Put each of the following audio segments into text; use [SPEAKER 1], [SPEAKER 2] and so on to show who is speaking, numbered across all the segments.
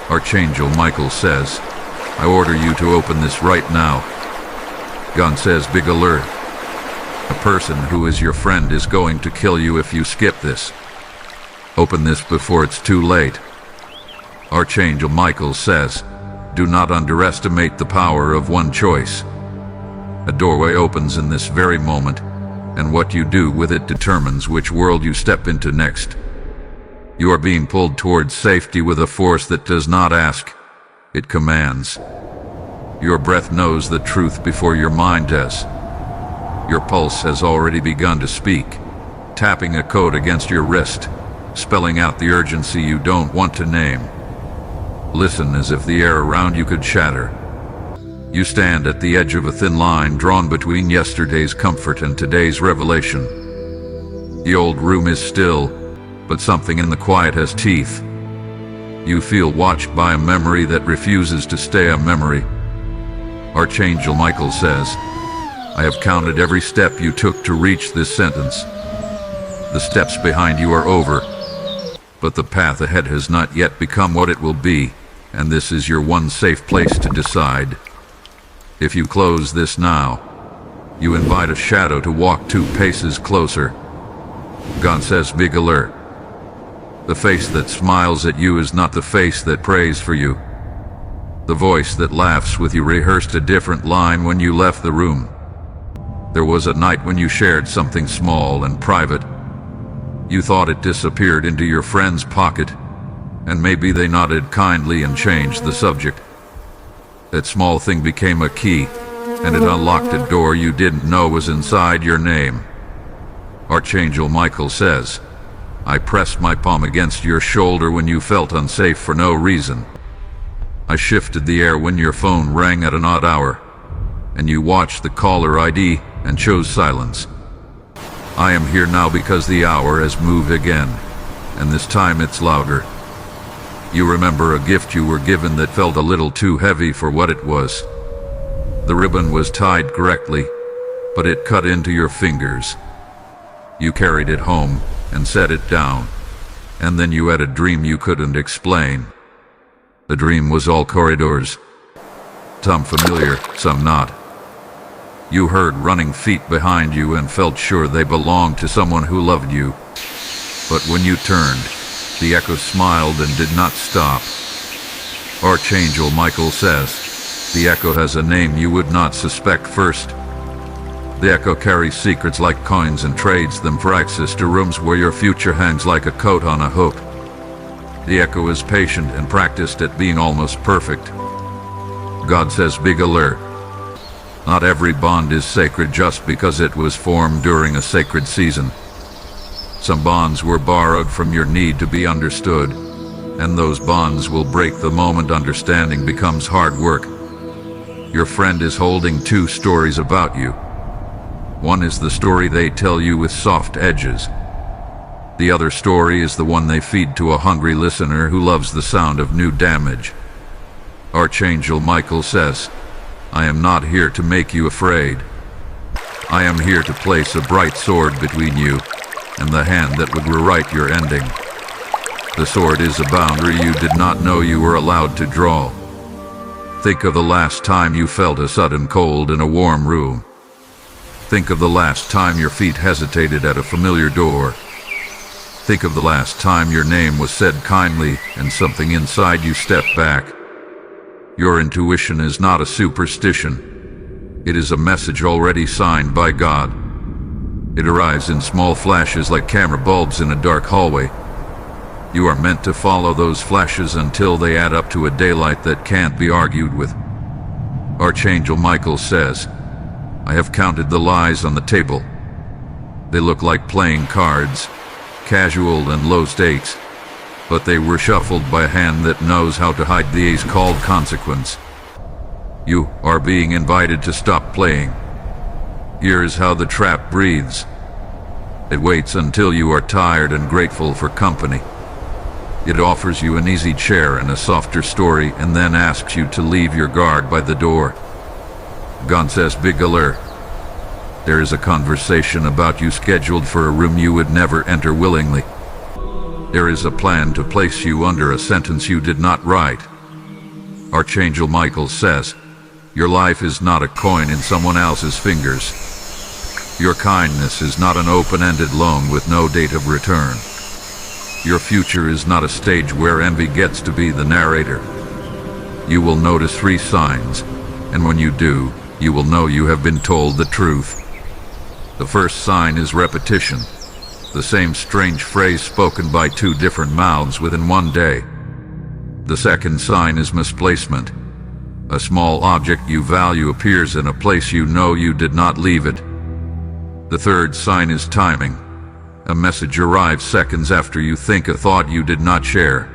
[SPEAKER 1] Archangel Michael says, I order you to open this right now. Gun says, big alert. A person who is your friend is going to kill you if you skip this. Open this before it's too late. Archangel Michael says, do not underestimate the power of one choice. A doorway opens in this very moment, and what you do with it determines which world you step into next. You are being pulled towards safety with a force that does not ask, it commands. Your breath knows the truth before your mind does. Your pulse has already begun to speak, tapping a code against your wrist, spelling out the urgency you don't want to name. Listen as if the air around you could shatter. You stand at the edge of a thin line drawn between yesterday's comfort and today's revelation. The old room is still, but something in the quiet has teeth. You feel watched by a memory that refuses to stay a memory. Archangel Michael says, I have counted every step you took to reach this sentence. The steps behind you are over, but the path ahead has not yet become what it will be, and this is your one safe place to decide. If you close this now, you invite a shadow to walk 2 paces closer. God says, big alert. The face that smiles at you is not the face that prays for you. The voice that laughs with you rehearsed a different line when you left the room. There was a night when you shared something small and private. You thought it disappeared into your friend's pocket, and maybe they nodded kindly and changed the subject. That small thing became a key, and it unlocked a door you didn't know was inside your name. Archangel Michael says, I pressed my palm against your shoulder when you felt unsafe for no reason. I shifted the air when your phone rang at an odd hour, and you watched the caller ID and chose silence. I am here now because the hour has moved again, and this time it's louder. You remember a gift you were given that felt a little too heavy for what it was. The ribbon was tied correctly, but it cut into your fingers. You carried it home and set it down, and then you had a dream you couldn't explain. The dream was all corridors, some familiar, some not. You heard running feet behind you and felt sure they belonged to someone who loved you. But when you turned, the echo smiled and did not stop. Archangel Michael says, the echo has a name you would not suspect first. The echo carries secrets like coins and trades them for access to rooms where your future hangs like a coat on a hook. The echo is patient and practiced at being almost perfect. God says, big alert. Not every bond is sacred just because it was formed during a sacred season. Some bonds were borrowed from your need to be understood, and those bonds will break the moment understanding becomes hard work. Your friend is holding 2 stories about you. One is the story they tell you with soft edges. The other story is the one they feed to a hungry listener who loves the sound of new damage. Archangel Michael says, I am not here to make you afraid. I am here to place a bright sword between you and the hand that would rewrite your ending. The sword is a boundary you did not know you were allowed to draw. Think of the last time you felt a sudden cold in a warm room. Think of the last time your feet hesitated at a familiar door. Think of the last time your name was said kindly and something inside you stepped back. Your intuition is not a superstition. It is a message already signed by God. It arrives in small flashes like camera bulbs in a dark hallway. You are meant to follow those flashes until they add up to a daylight that can't be argued with. Archangel Michael says, I have counted the lies on the table. They look like playing cards, casual and low stakes, but they were shuffled by a hand that knows how to hide the ace called consequence. You are being invited to stop playing. Here is how the trap breathes. It waits until you are tired and grateful for company. It offers you an easy chair and a softer story, and then asks you to leave your guard by the door. God says, big alert. There is a conversation about you scheduled for a room you would never enter willingly. There is a plan to place you under a sentence you did not write. Archangel Michael says, your life is not a coin in someone else's fingers. Your kindness is not an open-ended loan with no date of return. Your future is not a stage where envy gets to be the narrator. You will notice 3 signs, and when you do, you will know you have been told the truth. The first sign is repetition, the same strange phrase spoken by 2 different mouths within one day. The second sign is misplacement. A small object you value appears in a place you know you did not leave it. The third sign is timing. A message arrives seconds after you think a thought you did not share.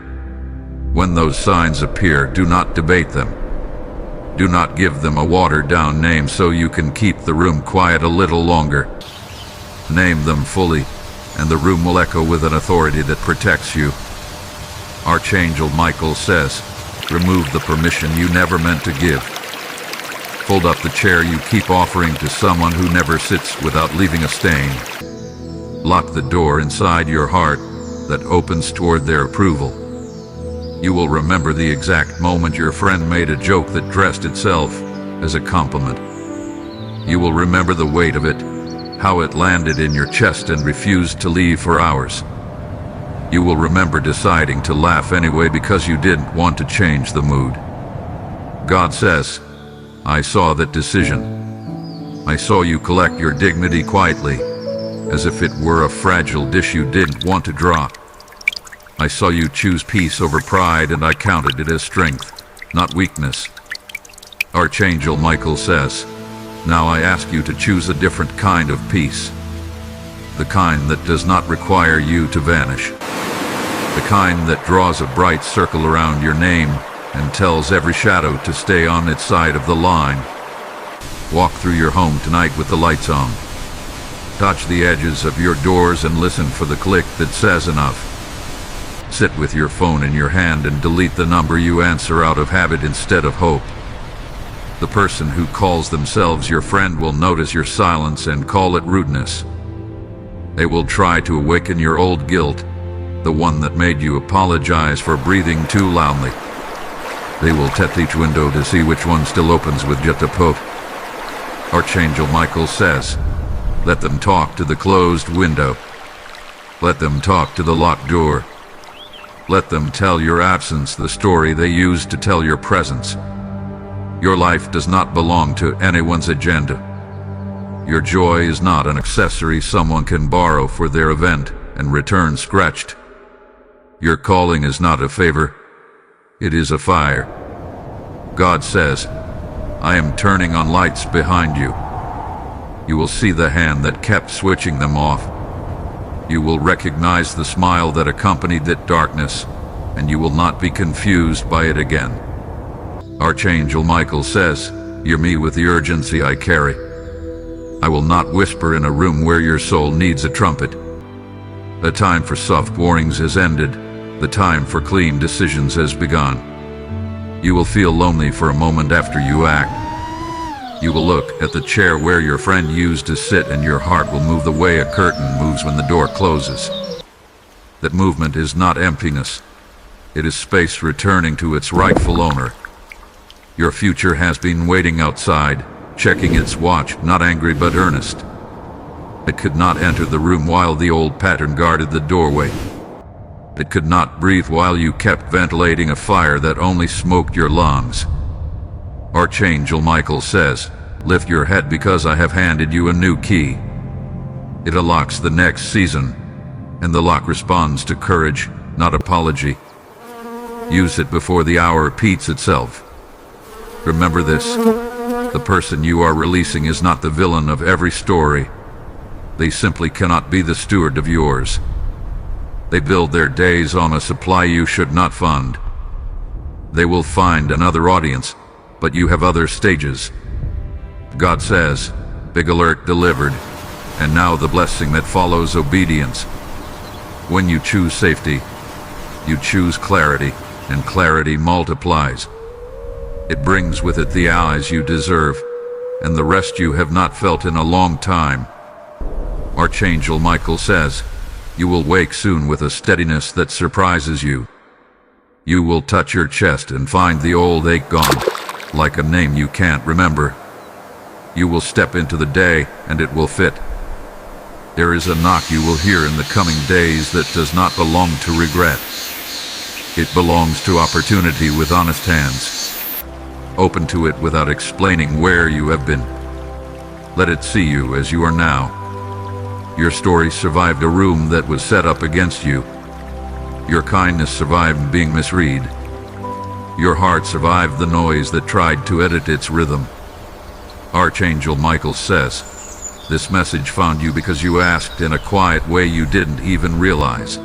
[SPEAKER 1] When those signs appear, do not debate them. Do not give them a watered-down name so you can keep the room quiet a little longer. Name them fully, and the room will echo with an authority that protects you. Archangel Michael says, remove the permission you never meant to give. Fold up the chair you keep offering to someone who never sits without leaving a stain. Lock the door inside your heart that opens toward their approval. You will remember the exact moment your friend made a joke that dressed itself as a compliment. You will remember the weight of it, how it landed in your chest and refused to leave for hours. You will remember deciding to laugh anyway because you didn't want to change the mood. God says, I saw that decision. I saw you collect your dignity quietly, as if it were a fragile dish you didn't want to drop. I saw you choose peace over pride, and I counted it as strength, not weakness. Archangel Michael says, now I ask you to choose a different kind of peace. The kind that does not require you to vanish. The kind that draws a bright circle around your name and tells every shadow to stay on its side of the line. Walk through your home tonight with the lights on. Touch the edges of your doors and listen for the click that says enough. Sit with your phone in your hand and delete the number you answer out of habit instead of hope. The person who calls themselves your friend will notice your silence and call it rudeness. They will try to awaken your old guilt, the one that made you apologize for breathing too loudly. They will test each window to see which one still opens with just a poke. Archangel Michael says, let them talk to the closed window. Let them talk to the locked door. Let them tell your absence the story they used to tell your presence. Your life does not belong to anyone's agenda. Your joy is not an accessory someone can borrow for their event and return scratched. Your calling is not a favor. It is a fire. God says, I am turning on lights behind you. You will see the hand that kept switching them off. You will recognize the smile that accompanied that darkness, and you will not be confused by it again. Archangel Michael says, hear me with the urgency I carry. I will not whisper in a room where your soul needs a trumpet. The time for soft warnings has ended. The time for clean decisions has begun. You will feel lonely for a moment after you act. You will look at the chair where your friend used to sit, and your heart will move the way a curtain moves when the door closes. That movement is not emptiness. It is space returning to its rightful owner. Your future has been waiting outside, checking its watch, not angry but earnest. It could not enter the room while the old pattern guarded the doorway. It could not breathe while you kept ventilating a fire that only smoked your lungs. Archangel Michael says, lift your head because I have handed you a new key. It unlocks the next season, and the lock responds to courage, not apology. Use it before the hour repeats itself. Remember this, the person you are releasing is not the villain of every story. They simply cannot be the steward of yours. They build their days on a supply you should not fund. They will find another audience, but you have other stages. God says, big alert delivered, and now the blessing that follows obedience. When you choose safety, you choose clarity, and clarity multiplies. It brings with it the allies you deserve, and the rest you have not felt in a long time. Archangel Michael says, you will wake soon with a steadiness that surprises you. You will touch your chest and find the old ache gone, like a name you can't remember. You will step into the day, and it will fit. There is a knock you will hear in the coming days that does not belong to regret. It belongs to opportunity with honest hands. Open to it without explaining where you have been. Let it see you as you are now. Your story survived a room that was set up against you. Your kindness survived being misread. Your heart survived the noise that tried to edit its rhythm. Archangel Michael says, this message found you because you asked in a quiet way you didn't even realize.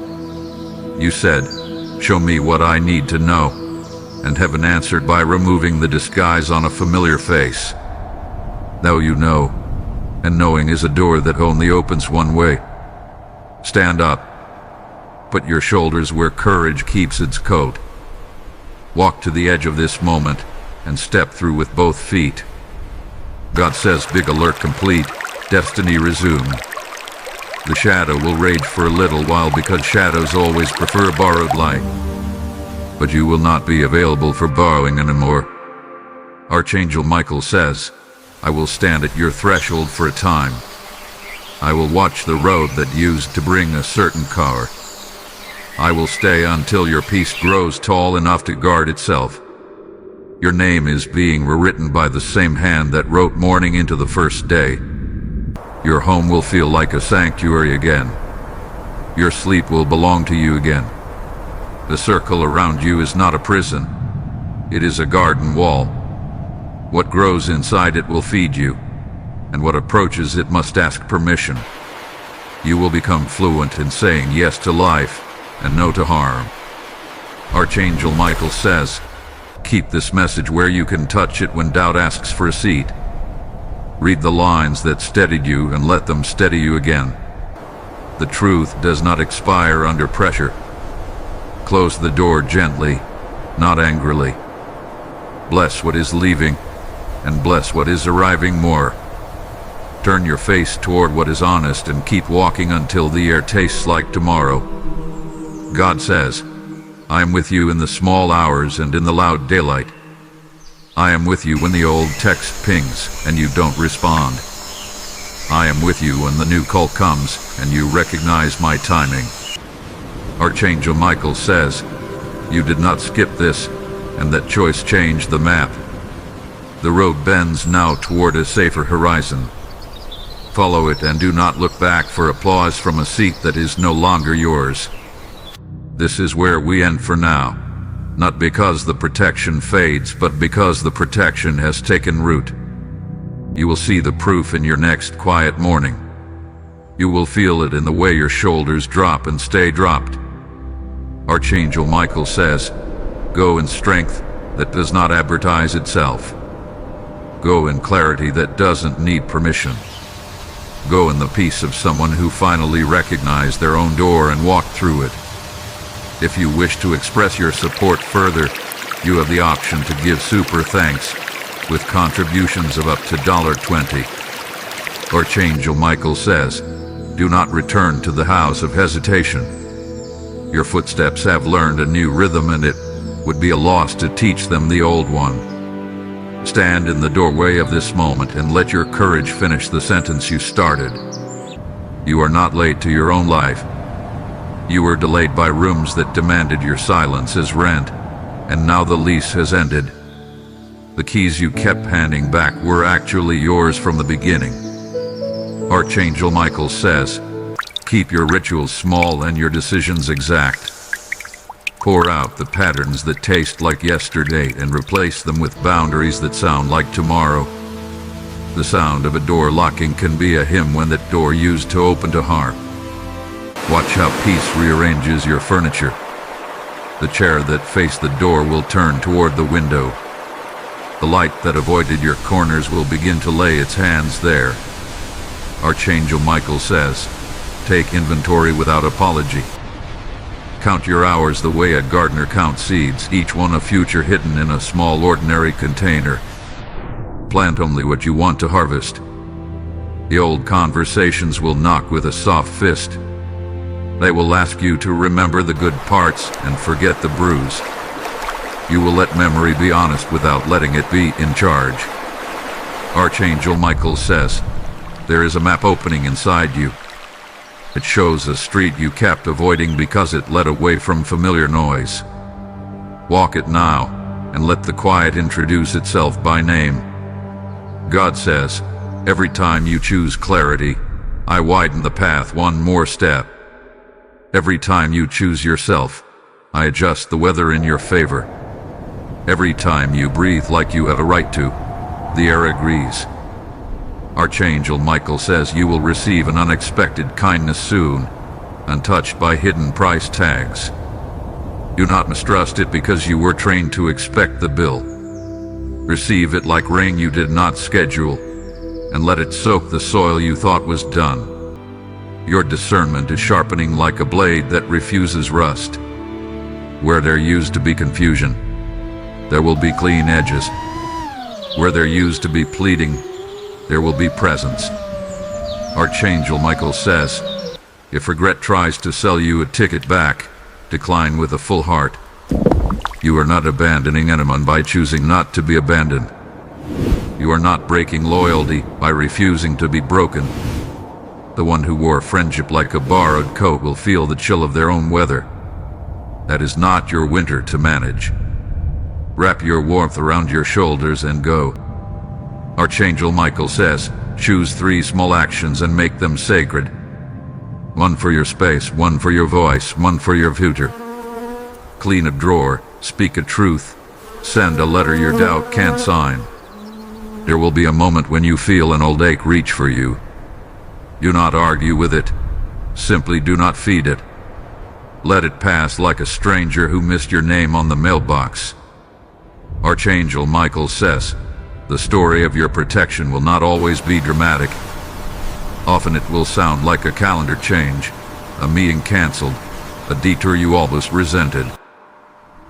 [SPEAKER 1] You said, show me what I need to know, and heaven answered by removing the disguise on a familiar face. Now you know, and knowing is a door that only opens one way. Stand up. Put your shoulders where courage keeps its coat. Walk to the edge of this moment and step through with both feet. God says, big alert complete, destiny resumed. The shadow will rage for a little while because shadows always prefer borrowed light. But you will not be available for borrowing anymore. Archangel Michael says, I will stand at your threshold for a time. I will watch the road that used to bring a certain car. I will stay until your peace grows tall enough to guard itself. Your name is being rewritten by the same hand that wrote morning into the first day. Your home will feel like a sanctuary again. Your sleep will belong to you again. The circle around you is not a prison. It is a garden wall. What grows inside it will feed you, and what approaches it must ask permission. You will become fluent in saying yes to life and no to harm. Archangel Michael says, keep this message where you can touch it when doubt asks for a seat. Read the lines that steadied you and let them steady you again. The truth does not expire under pressure. Close the door gently, not angrily. Bless what is leaving, and bless what is arriving more. Turn your face toward what is honest and keep walking until the air tastes like tomorrow. God says, I am with you in the small hours and in the loud daylight. I am with you when the old text pings and you don't respond. I am with you when the new call comes and you recognize my timing. Archangel Michael says, you did not skip this, and that choice changed the map. The road bends now toward a safer horizon. Follow it and do not look back for applause from a seat that is no longer yours. This is where we end for now, not because the protection fades, but because the protection has taken root. You will see the proof in your next quiet morning. You will feel it in the way your shoulders drop and stay dropped. Archangel Michael says, go in strength that does not advertise itself. Go in clarity that doesn't need permission. Go in the peace of someone who finally recognized their own door and walked through it. If you wish to express your support further, you have the option to give super thanks with contributions of up to $20. Archangel Michael says, do not return to the house of hesitation. Your footsteps have learned a new rhythm and it would be a loss to teach them the old one. Stand in the doorway of this moment and let your courage finish the sentence you started. You are not late to your own life. You were delayed by rooms that demanded your silence as rent, and now the lease has ended. The keys you kept handing back were actually yours from the beginning. Archangel Michael says, keep your rituals small and your decisions exact. Pour out the patterns that taste like yesterday and replace them with boundaries that sound like tomorrow. The sound of a door locking can be a hymn when that door used to open to harm. Watch how peace rearranges your furniture. The chair that faced the door will turn toward the window. The light that avoided your corners will begin to lay its hands there. Archangel Michael says, take inventory without apology. Count your hours the way a gardener counts seeds, each one a future hidden in a small ordinary container. Plant only what you want to harvest. The old conversations will knock with a soft fist. They will ask you to remember the good parts and forget the bruise. You will let memory be honest without letting it be in charge. Archangel Michael says, there is a map opening inside you. It shows a street you kept avoiding because it led away from familiar noise. Walk it now, and let the quiet introduce itself by name. God says, every time you choose clarity, I widen the path one more step. Every time you choose yourself, I adjust the weather in your favor. Every time you breathe like you have a right to, the air agrees. Archangel Michael says you will receive an unexpected kindness soon, untouched by hidden price tags. Do not mistrust it because you were trained to expect the bill. Receive it like rain you did not schedule, and let it soak the soil you thought was done. Your discernment is sharpening like a blade that refuses rust. Where there used to be confusion, there will be clean edges. Where there used to be pleading, there will be presence. Archangel Michael says, if regret tries to sell you a ticket back, decline with a full heart. You are not abandoning anyone by choosing not to be abandoned. You are not breaking loyalty by refusing to be broken. The one who wore friendship like a borrowed coat will feel the chill of their own weather. That is not your winter to manage. Wrap your warmth around your shoulders and go. Archangel Michael says, choose 3 small actions and make them sacred. 1 for your space, 1 for your voice, 1 for your future. Clean a drawer, speak a truth, send a letter your doubt can't sign. There will be a moment when you feel an old ache reach for you. Do not argue with it. Simply do not feed it. Let it pass like a stranger who missed your name on the mailbox. Archangel Michael says, the story of your protection will not always be dramatic. Often it will sound like a calendar change, a meeting canceled, a detour you almost resented.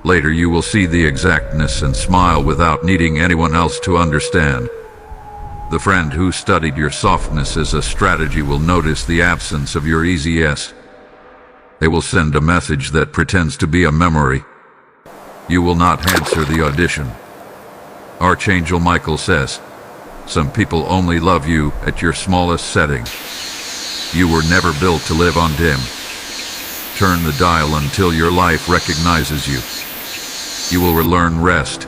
[SPEAKER 1] Later you will see the exactness and smile without needing anyone else to understand. The friend who studied your softness as a strategy will notice the absence of your easy yes. They will send a message that pretends to be a memory. You will not answer the audition. Archangel Michael says, some people only love you at your smallest setting. You were never built to live on dim. Turn the dial until your life recognizes you. You will relearn rest,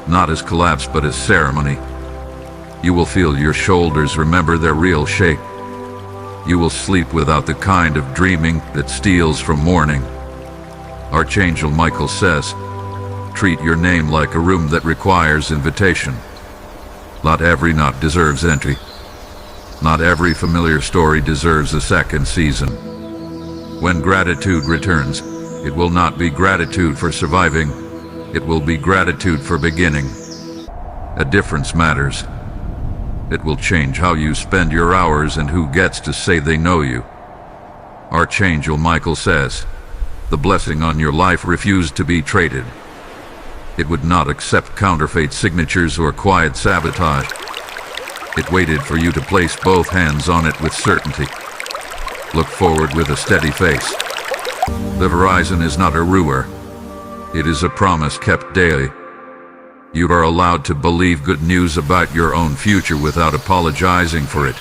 [SPEAKER 1] not as collapse but as ceremony. You will feel your shoulders remember their real shape. You will sleep without the kind of dreaming that steals from morning. Archangel Michael says, treat your name like a room that requires invitation. Not every knot deserves entry. Not every familiar story deserves a second season. When gratitude returns, it will not be gratitude for surviving. It will be gratitude for beginning. A difference matters. It will change how you spend your hours and who gets to say they know you. Archangel Michael says, the blessing on your life refused to be traded. It would not accept counterfeit signatures or quiet sabotage. It waited for you to place both hands on it with certainty. Look forward with a steady face. The horizon is not a rumor. It is a promise kept daily. You are allowed to believe good news about your own future without apologizing for it.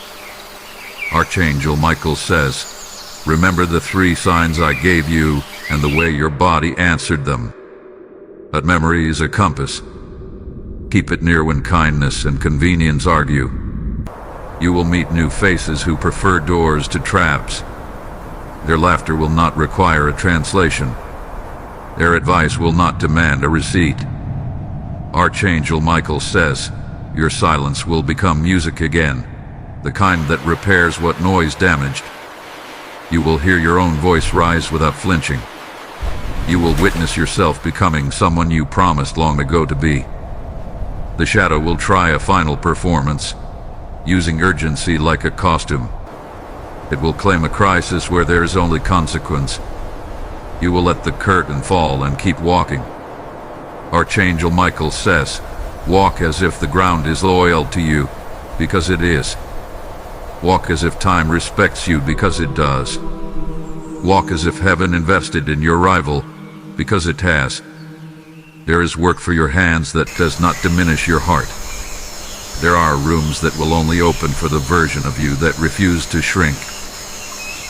[SPEAKER 1] Archangel Michael says, remember the 3 signs I gave you and the way your body answered them. But memory is a compass. Keep it near when kindness and convenience argue. You will meet new faces who prefer doors to traps. Their laughter will not require a translation. Their advice will not demand a receipt. Archangel Michael says, your silence will become music again, the kind that repairs what noise damaged. You will hear your own voice rise without flinching. You will witness yourself becoming someone you promised long ago to be. The shadow will try a final performance, using urgency like a costume. It will claim a crisis where there is only consequence. You will let the curtain fall and keep walking. Archangel Michael says, walk as if the ground is loyal to you, because it is. Walk as if time respects you, because it does. Walk as if heaven invested in your rival, because it has. There is work for your hands that does not diminish your heart. There are rooms that will only open for the version of you that refuse to shrink.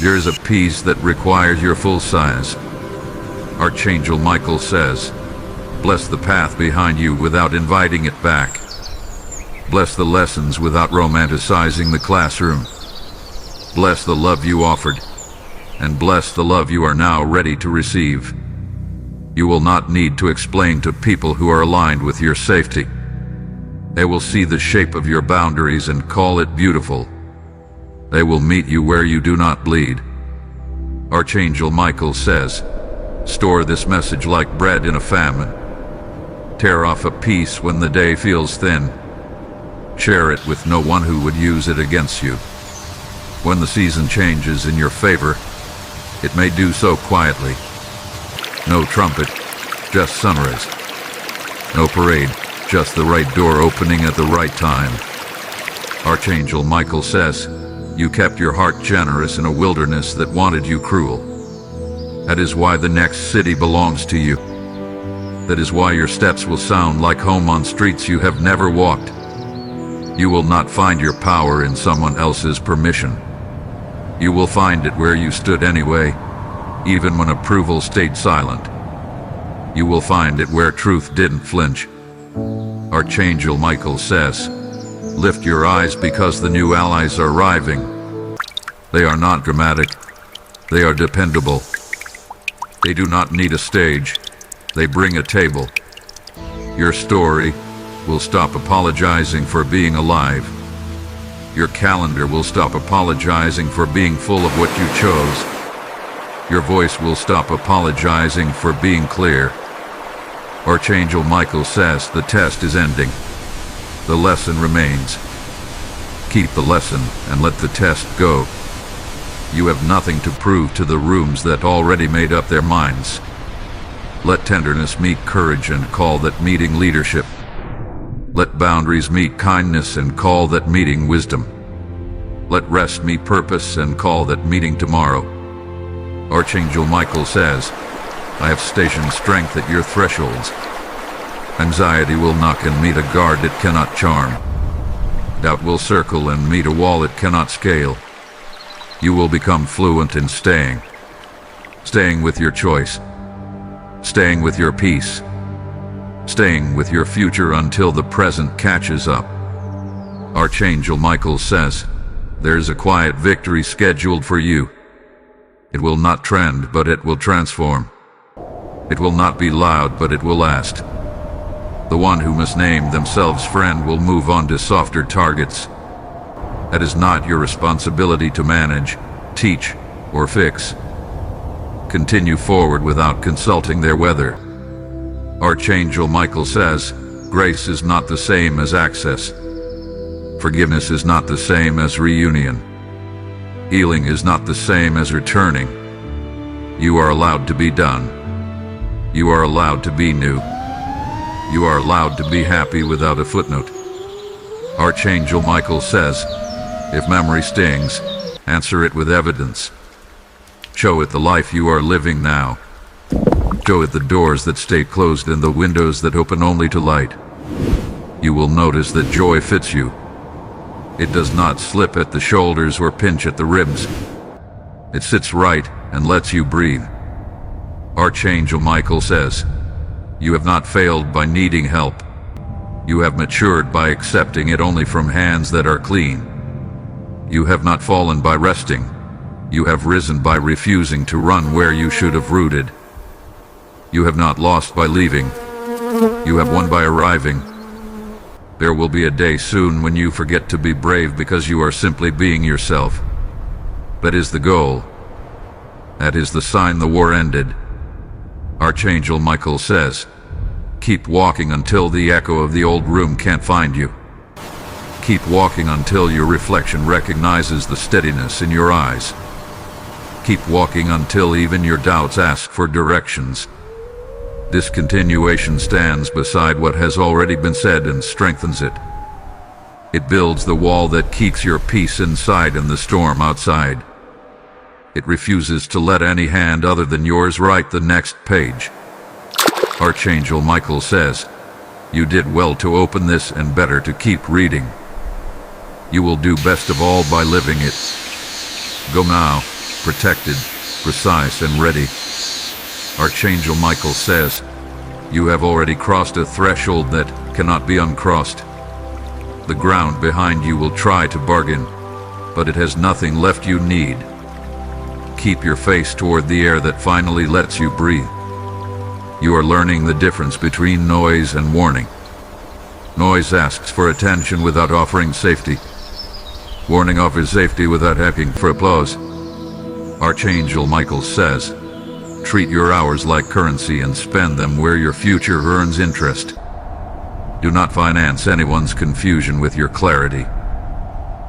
[SPEAKER 1] There is a peace that requires your full size. Archangel Michael says, bless the path behind you without inviting it back. Bless the lessons without romanticizing the classroom. Bless the love you offered, and bless the love you are now ready to receive. You will not need to explain to people who are aligned with your safety. They will see the shape of your boundaries and call it beautiful. They will meet you where you do not bleed. Archangel Michael says, store this message like bread in a famine. Tear off a piece when the day feels thin. Share it with no one who would use it against you. When the season changes in your favor, it may do so quietly. No trumpet, just sunrise. No parade, just the right door opening at the right time. Archangel Michael says, you kept your heart generous in a wilderness that wanted you cruel. That is why the next city belongs to you. That is why your steps will sound like home on streets you have never walked. You will not find your power in someone else's permission. You will find it where you stood anyway, even when approval stayed silent. You will find it where truth didn't flinch. Archangel Michael says, lift your eyes because the new allies are arriving. They are not dramatic. They are dependable. They do not need a stage. They bring a table. Your story will stop apologizing for being alive. Your calendar will stop apologizing for being full of what you chose. Your voice will stop apologizing for being clear. Archangel Michael says the test is ending. The lesson remains. Keep the lesson and let the test go. You have nothing to prove to the rooms that already made up their minds. Let tenderness meet courage and call that meeting leadership. Let boundaries meet kindness and call that meeting wisdom. Let rest meet purpose and call that meeting tomorrow. Archangel Michael says, I have stationed strength at your thresholds. Anxiety will knock and meet a guard it cannot charm. Doubt will circle and meet a wall it cannot scale. You will become fluent in staying. Staying with your choice. Staying with your peace. Staying with your future until the present catches up. Archangel Michael says, there's a quiet victory scheduled for you. It will not trend, but it will transform. It will not be loud, but it will last. The one who must name themselves friend will move on to softer targets. That is not your responsibility to manage, teach, or fix. Continue forward without consulting their weather. Archangel Michael says, grace is not the same as access. Forgiveness is not the same as reunion. Healing is not the same as returning. You are allowed to be done. You are allowed to be new. You are allowed to be happy without a footnote. Archangel Michael says, if memory stings, answer it with evidence. Show it the life you are living now. Show it the doors that stay closed and the windows that open only to light. You will notice that joy fits you. It does not slip at the shoulders or pinch at the ribs. It sits right and lets you breathe. Archangel Michael says, you have not failed by needing help. You have matured by accepting it only from hands that are clean. You have not fallen by resting. You have risen by refusing to run where you should have rooted. You have not lost by leaving. You have won by arriving. There will be a day soon when you forget to be brave because you are simply being yourself. That is the goal. That is the sign the war ended. Archangel Michael says, keep walking until the echo of the old room can't find you. Keep walking until your reflection recognizes the steadiness in your eyes. Keep walking until even your doubts ask for directions. Discontinuation stands beside what has already been said and strengthens it. It builds the wall that keeps your peace inside and the storm outside. It refuses to let any hand other than yours write the next page. Archangel Michael says, you did well to open this and better to keep reading. You will do best of all by living it. Go now, protected, precise and ready. Archangel Michael says, you have already crossed a threshold that cannot be uncrossed. The ground behind you will try to bargain, but it has nothing left you need. Keep your face toward the air that finally lets you breathe. You are learning the difference between noise and warning. Noise asks for attention without offering safety. Warning offers safety without asking for applause. Archangel Michael says, treat your hours like currency and spend them where your future earns interest. Do not finance anyone's confusion with your clarity.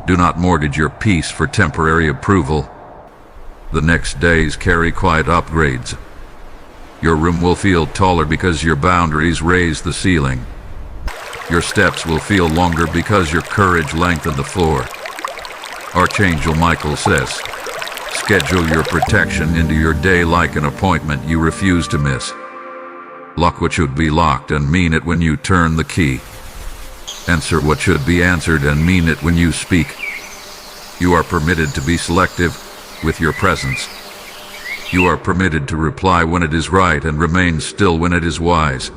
[SPEAKER 1] Do not mortgage your peace for temporary approval. The next days carry quiet upgrades. Your room will feel taller because your boundaries raise the ceiling. Your steps will feel longer because your courage lengthened the floor. Archangel Michael says, schedule your protection into your day like an appointment you refuse to miss. Lock what should be locked and mean it when you turn the key. Answer what should be answered and mean it when you speak. You are permitted to be selective with your presence. You are permitted to reply when it is right and remain still when it is wise.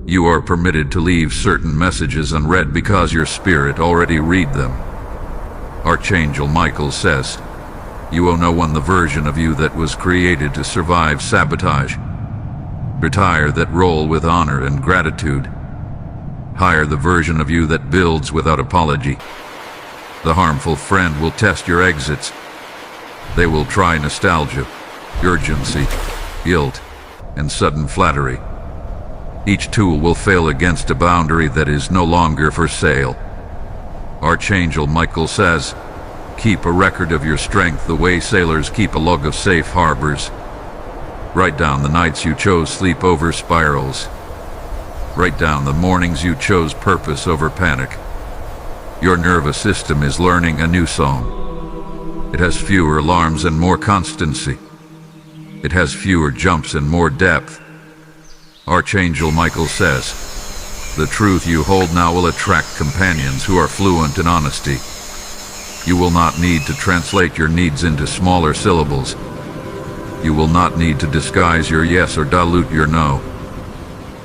[SPEAKER 1] You are permitted to leave certain messages unread because your spirit already read them. Archangel Michael says, you owe no one the version of you that was created to survive sabotage. Retire that role with honor and gratitude. Hire the version of you that builds without apology. The harmful friend will test your exits. They will try nostalgia, urgency, guilt, and sudden flattery. Each tool will fail against a boundary that is no longer for sale. Archangel Michael says, keep a record of your strength the way sailors keep a log of safe harbors. Write down the nights you chose sleep over spirals. Write down the mornings you chose purpose over panic. Your nervous system is learning a new song. It has fewer alarms and more constancy. It has fewer jumps and more depth. Archangel Michael says, the truth you hold now will attract companions who are fluent in honesty. You will not need to translate your needs into smaller syllables. You will not need to disguise your yes or dilute your no.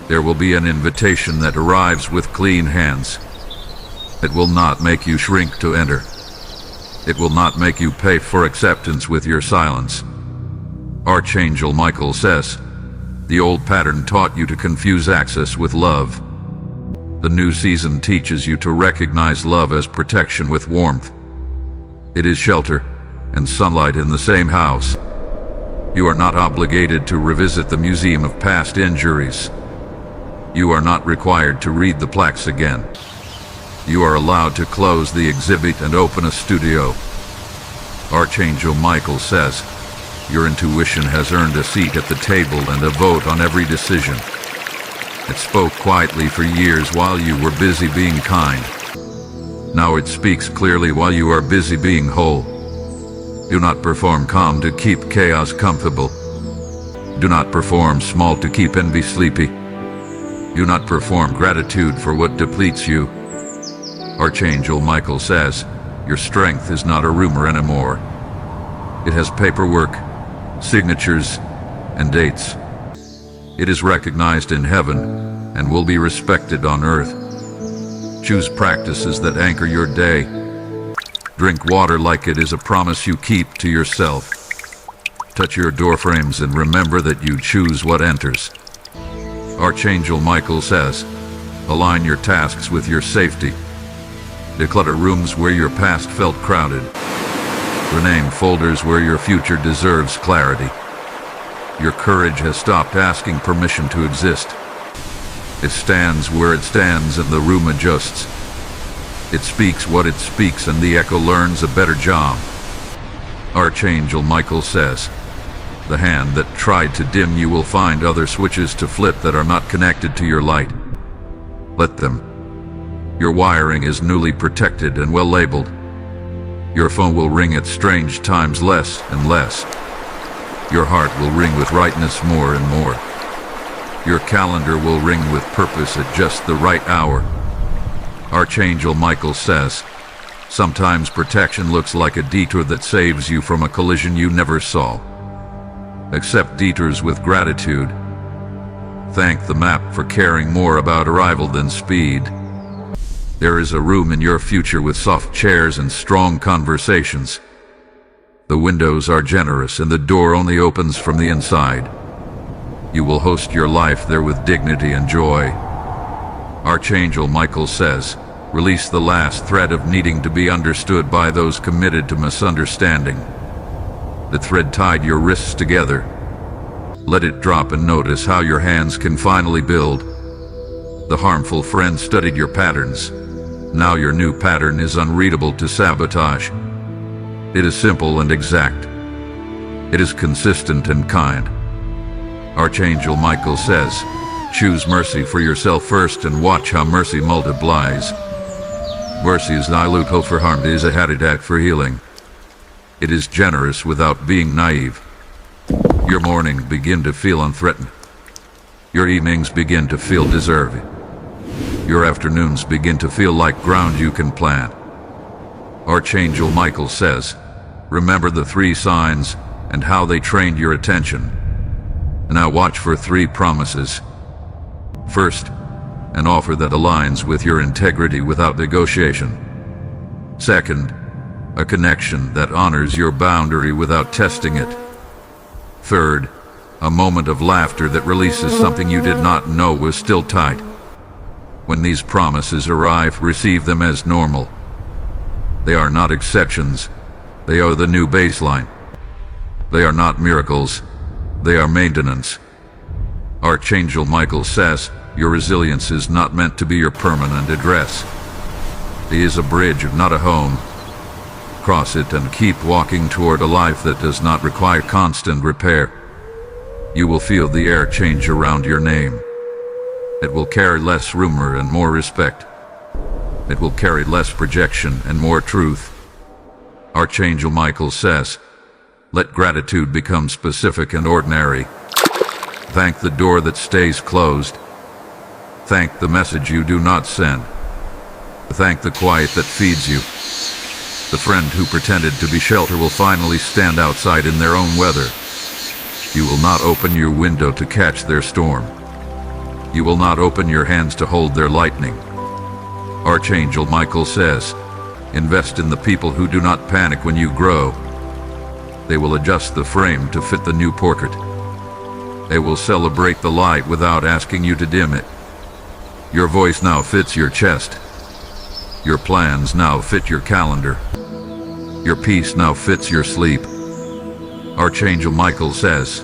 [SPEAKER 1] There will be an invitation that arrives with clean hands. It will not make you shrink to enter. It will not make you pay for acceptance with your silence. Archangel Michael says, the old pattern taught you to confuse access with love. The new season teaches you to recognize love as protection with warmth. It is shelter and sunlight in the same house. You are not obligated to revisit the museum of past injuries. You are not required to read the plaques again. You are allowed to close the exhibit and open a studio. Archangel Michael says, your intuition has earned a seat at the table and a vote on every decision. It spoke quietly for years while you were busy being kind. Now it speaks clearly while you are busy being whole. Do not perform calm to keep chaos comfortable. Do not perform small to keep envy sleepy. Do not perform gratitude for what depletes you. Archangel Michael says, your strength is not a rumor anymore. It has paperwork, signatures, and dates. It is recognized in heaven and will be respected on earth. Choose practices that anchor your day. Drink water like it is a promise you keep to yourself. Touch your doorframes and remember that you choose what enters. Archangel Michael says, align your tasks with your safety. Declutter rooms where your past felt crowded. Rename folders where your future deserves clarity. Your courage has stopped asking permission to exist. It stands where it stands and the room adjusts. It speaks what it speaks and the echo learns a better job. Archangel Michael says, the hand that tried to dim you will find other switches to flip that are not connected to your light. Let them. Your wiring is newly protected and well labeled. Your phone will ring at strange times less and less. Your heart will ring with rightness more and more. Your calendar will ring with purpose at just the right hour. Archangel Michael says, sometimes protection looks like a detour that saves you from a collision you never saw. Accept detours with gratitude. Thank the map for caring more about arrival than speed. There is a room in your future with soft chairs and strong conversations. The windows are generous and the door only opens from the inside. You will host your life there with dignity and joy. Archangel Michael says, release the last thread of needing to be understood by those committed to misunderstanding. The thread tied your wrists together. Let it drop and notice how your hands can finally build. The harmful friend studied your patterns. Now your new pattern is unreadable to sabotage. It is simple and exact. It is consistent and kind. Archangel Michael says, choose mercy for yourself first and watch how mercy multiplies. Mercy is not a loophole for harm, it is a habitat for healing. It is generous without being naive. Your mornings begin to feel unthreatened. Your evenings begin to feel deserving. Your afternoons begin to feel like ground you can plant. Archangel Michael says, remember the 3 signs and how they trained your attention. Now watch for 3 promises. First, an offer that aligns with your integrity without negotiation. Second, a connection that honors your boundary without testing it. Third, a moment of laughter that releases something you did not know was still tight. When these promises arrive, receive them as normal. They are not exceptions. They are the new baseline. They are not miracles. They are maintenance. Archangel Michael says, your resilience is not meant to be your permanent address. It is a bridge, not a home. Cross it and keep walking toward a life that does not require constant repair. You will feel the air change around your name. It will carry less rumor and more respect. It will carry less projection and more truth. Archangel Michael says, let gratitude become specific and ordinary. Thank the door that stays closed. Thank the message you do not send. Thank the quiet that feeds you. The friend who pretended to be shelter will finally stand outside in their own weather. You will not open your window to catch their storm. You will not open your hands to hold their lightning. Archangel Michael says, invest in the people who do not panic when you grow. They will adjust the frame to fit the new portrait. They will celebrate the light without asking you to dim it. Your voice now fits your chest. Your plans now fit your calendar. Your peace now fits your sleep. Archangel Michael says,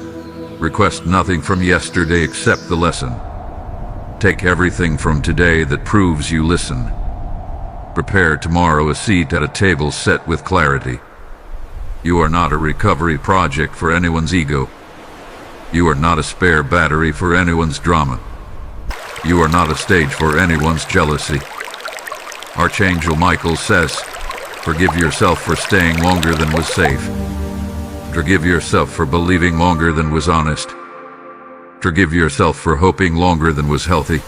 [SPEAKER 1] request nothing from yesterday except the lesson. Take everything from today that proves you listen. Prepare tomorrow a seat at a table set with clarity. You are not a recovery project for anyone's ego. You are not a spare battery for anyone's drama. You are not a stage for anyone's jealousy. Archangel Michael says, forgive yourself for staying longer than was safe. Forgive yourself for believing longer than was honest. Forgive yourself for hoping longer than was healthy.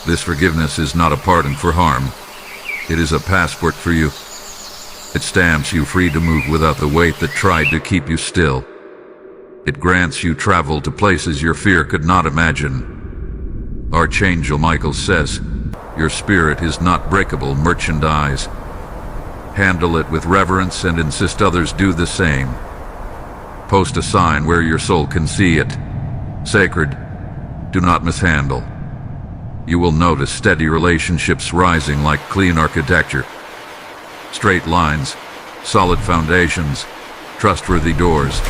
[SPEAKER 1] This forgiveness is not a pardon for harm. It is a passport for you. It stamps you free to move without the weight that tried to keep you still. It grants you travel to places your fear could not imagine. Archangel Michael says, your spirit is not breakable merchandise. Handle it with reverence and insist others do the same. Post a sign where your soul can see it. Sacred, do not mishandle. You will notice steady relationships rising like clean architecture. Straight lines, solid foundations, trustworthy doors.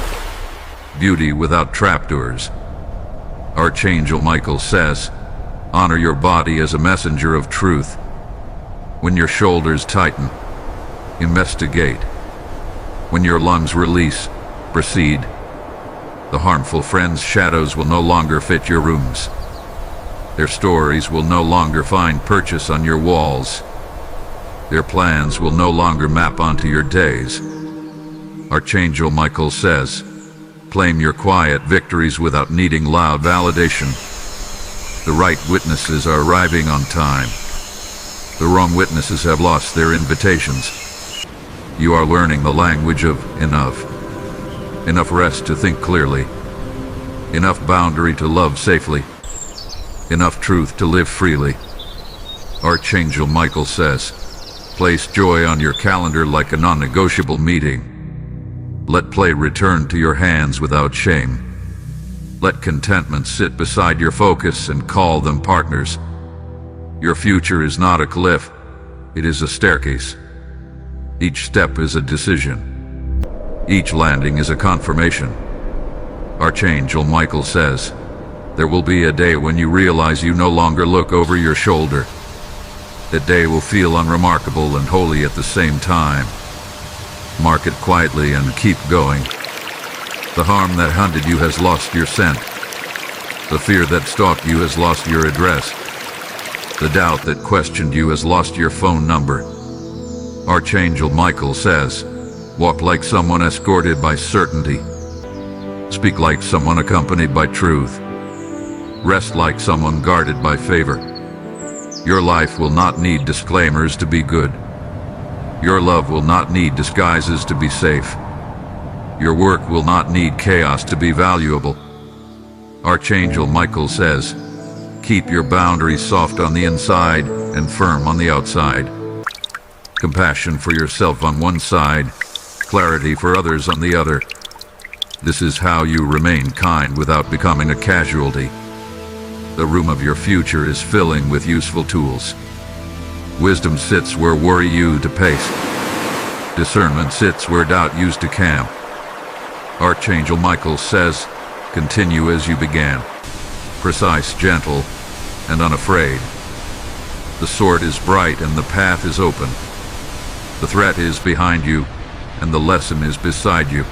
[SPEAKER 1] Beauty without trapdoors. Archangel Michael says, honor your body as a messenger of truth. When your shoulders tighten, investigate. When your lungs release, proceed. The harmful friends' shadows will no longer fit your rooms. Their stories will no longer find purchase on your walls. Their plans will no longer map onto your days. Archangel Michael says, claim your quiet victories without needing loud validation. The right witnesses are arriving on time. The wrong witnesses have lost their invitations. You are learning the language of enough. Enough rest to think clearly. Enough boundary to love safely. Enough truth to live freely. Archangel Michael says, place joy on your calendar like a non-negotiable meeting. Let play return to your hands without shame. Let contentment sit beside your focus and call them partners. Your future is not a cliff, it is a staircase. Each step is a decision. Each landing is a confirmation. Archangel Michael says, there will be a day when you realize you no longer look over your shoulder. That day will feel unremarkable and holy at the same time. Mark it quietly and keep going. The harm that hunted you has lost your scent. The fear that stalked you has lost your address. The doubt that questioned you has lost your phone number. Archangel Michael says, walk like someone escorted by certainty. Speak like someone accompanied by truth. Rest like someone guarded by favor. Your life will not need disclaimers to be good. Your love will not need disguises to be safe. Your work will not need chaos to be valuable. Archangel Michael says, keep your boundaries soft on the inside and firm on the outside. Compassion for yourself on one side, clarity for others on the other. This is how you remain kind without becoming a casualty. The room of your future is filling with useful tools. Wisdom sits where worry used to pace. Discernment sits where doubt used to camp. Archangel Michael says, continue as you began. Precise, gentle, and unafraid. The sword is bright and the path is open. The threat is behind you, and the lesson is beside you.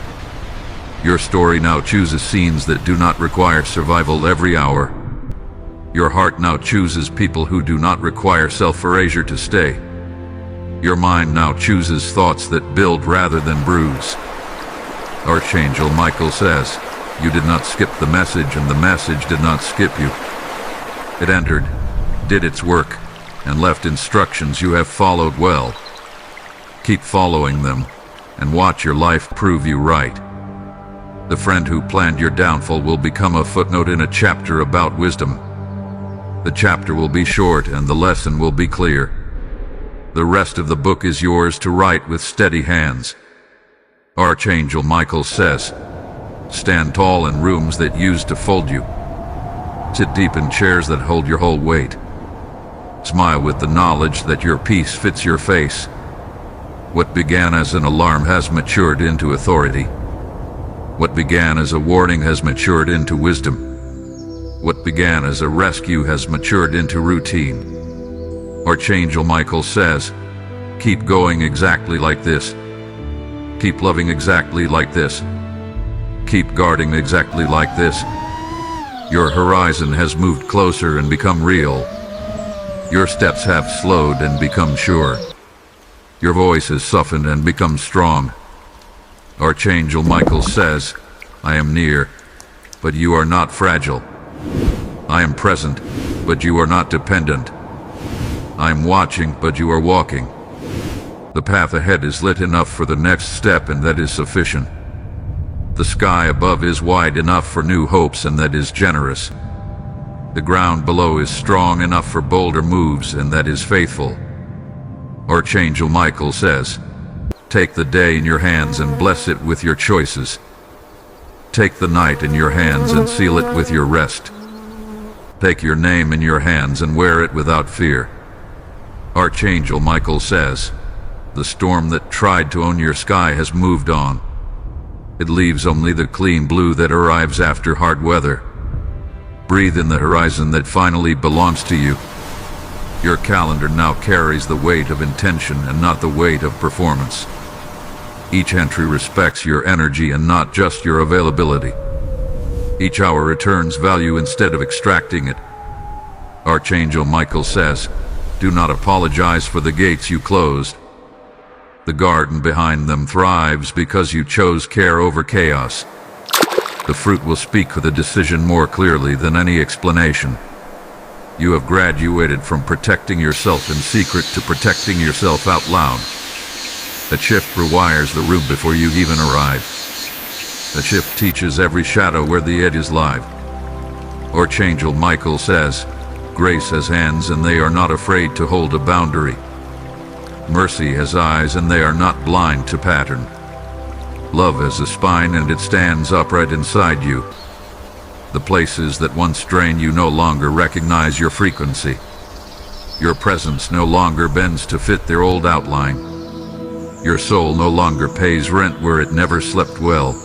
[SPEAKER 1] Your story now chooses scenes that do not require survival every hour. Your heart now chooses people who do not require self-erasure to stay. Your mind now chooses thoughts that build rather than bruise. Archangel Michael says, you did not skip the message and the message did not skip you. It entered, did its work, and left instructions you have followed well. Keep following them, and watch your life prove you right. The friend who planned your downfall will become a footnote in a chapter about wisdom. The chapter will be short and the lesson will be clear. The rest of the book is yours to write with steady hands. Archangel Michael says, stand tall in rooms that used to fold you. Sit deep in chairs that hold your whole weight. Smile with the knowledge that your peace fits your face. What began as an alarm has matured into authority. What began as a warning has matured into wisdom. What began as a rescue has matured into routine. Archangel Michael says, keep going exactly like this. Keep loving exactly like this. Keep guarding exactly like this. Your horizon has moved closer and become real. Your steps have slowed and become sure. Your voice has softened and become strong. Archangel Michael says, I am near, but you are not fragile. I am present, but you are not dependent. I am watching, but you are walking. The path ahead is lit enough for the next step, and that is sufficient. The sky above is wide enough for new hopes, and that is generous. The ground below is strong enough for bolder moves, and that is faithful. Archangel Michael says, take the day in your hands and bless it with your choices. Take the night in your hands and seal it with your rest. Take your name in your hands and wear it without fear. Archangel Michael says, the storm that tried to own your sky has moved on. It leaves only the clean blue that arrives after hard weather. Breathe in the horizon that finally belongs to you. Your calendar now carries the weight of intention and not the weight of performance. Each entry respects your energy and not just your availability. Each hour returns value instead of extracting it. Archangel Michael says, do not apologize for the gates you closed. The garden behind them thrives because you chose care over chaos. The fruit will speak for the decision more clearly than any explanation. You have graduated from protecting yourself in secret to protecting yourself out loud. That shift rewires the room before you even arrive. That shift teaches every shadow where the edges lie. Archangel Michael says, grace has hands and they are not afraid to hold a boundary. Mercy has eyes and they are not blind to pattern. Love has a spine and it stands upright inside you. The places that once drained you no longer recognize your frequency. Your presence no longer bends to fit their old outline. Your soul no longer pays rent where it never slept well.